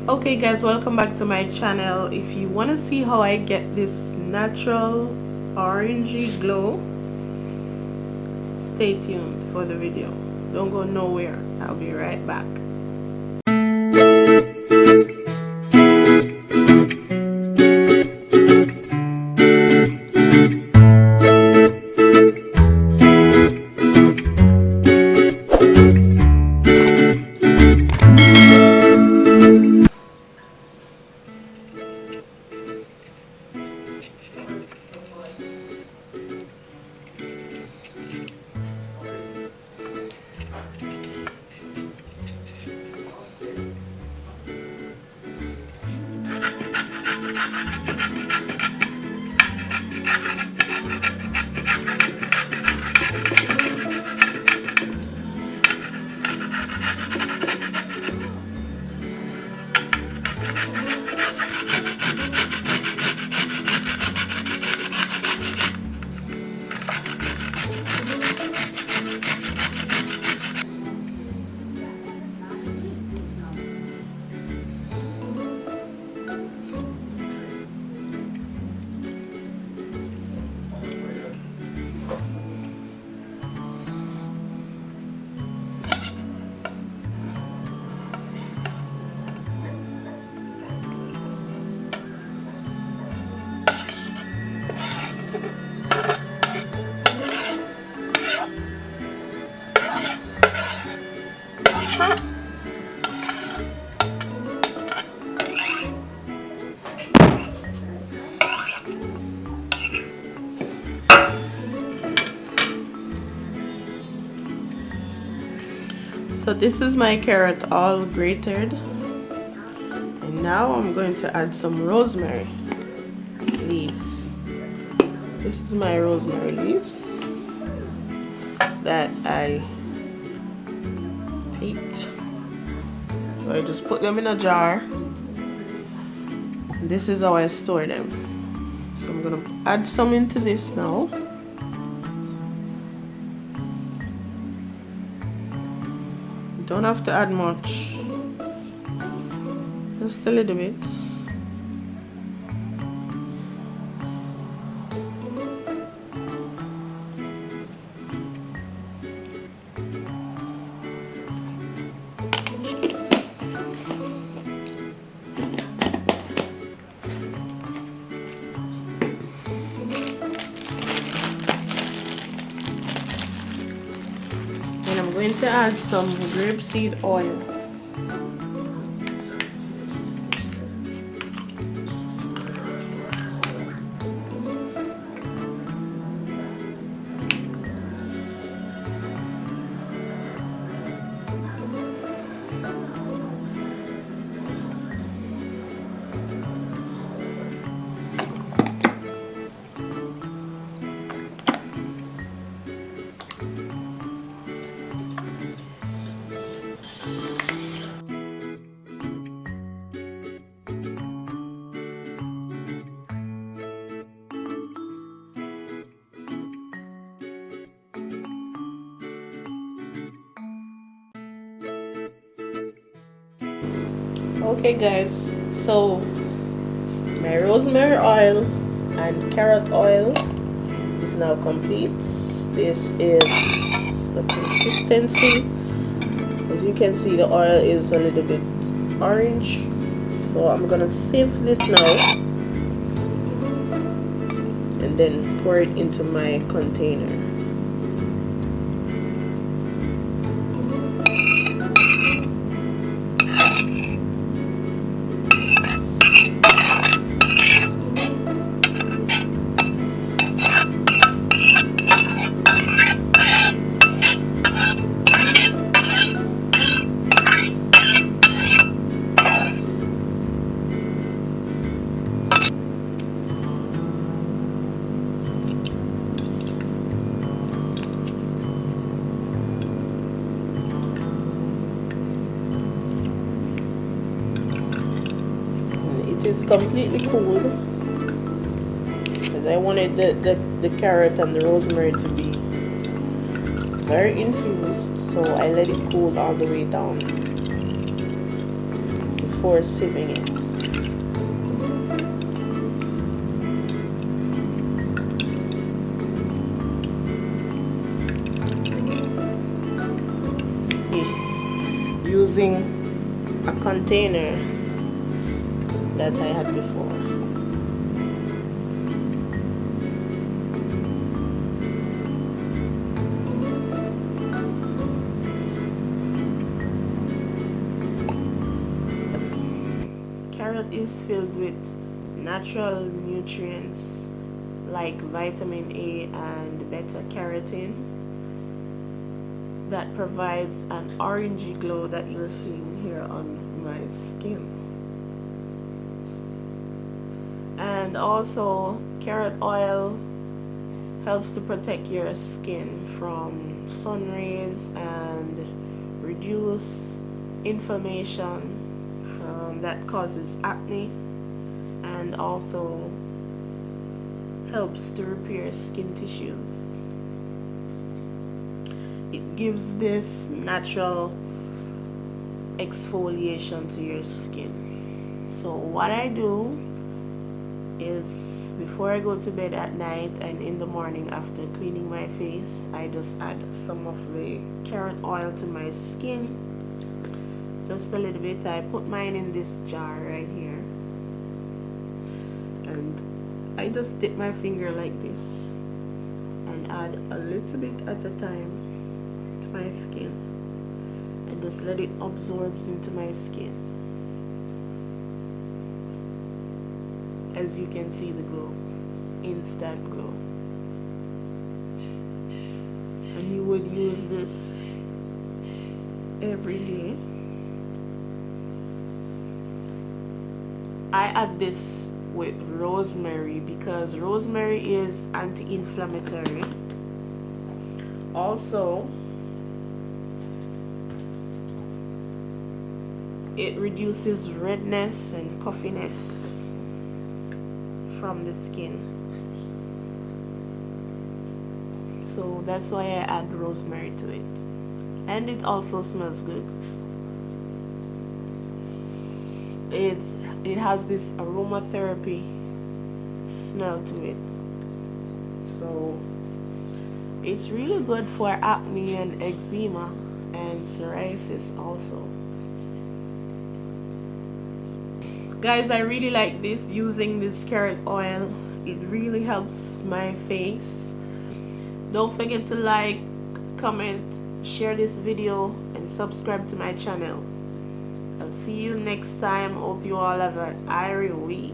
Okay guys, welcome back to my channel. If you want to see how I get this natural orangey glow, stay tuned for the video. Don't go nowhere. I'll be right back. So this is my carrot all grated, and now I'm going to add some rosemary leaves. This is my rosemary leaves that I picked. So I just put them in a jar. This is how I store them. So I'm gonna add some into this now. Don't have to add much, just a little bit. And I'm going to add some grapeseed oil. Okay guys, so my rosemary oil and carrot oil is now complete. This is the consistency. As you can see, the oil is a little bit orange, so I'm gonna sieve this now and then pour it into my container. It is completely cool because I wanted the carrot and the rosemary to be very infused, so I let it cool all the way down before sieving it. Using a container that I had before. Carrot is filled with natural nutrients like vitamin A and beta carotene that provides an orangey glow that you're seeing here on my skin. And also, carrot oil helps to protect your skin from sun rays and reduce inflammation that causes acne, and also helps to repair skin tissues. It gives this natural exfoliation to your skin. So what I do is, before I go to bed at night and in the morning after cleaning my face, I just add some of the carrot oil to my skin, just a little bit. I put mine in this jar right here, and I just dip my finger like this and add a little bit at a time to my skin, and just let it absorb into my skin. As you can see, the glow, instant glow. And you would use this every day. I add this with rosemary because rosemary is anti-inflammatory. Also, it reduces redness and puffiness from the skin. So that's why I add rosemary to it. And it also smells good. It has this aromatherapy smell to it. So it's really good for acne and eczema and psoriasis also. Guys, I really like this, using this carrot oil. It really helps my face. Don't forget to like, comment, share this video, and subscribe to my channel. I'll see you next time. Hope you all have an airy week.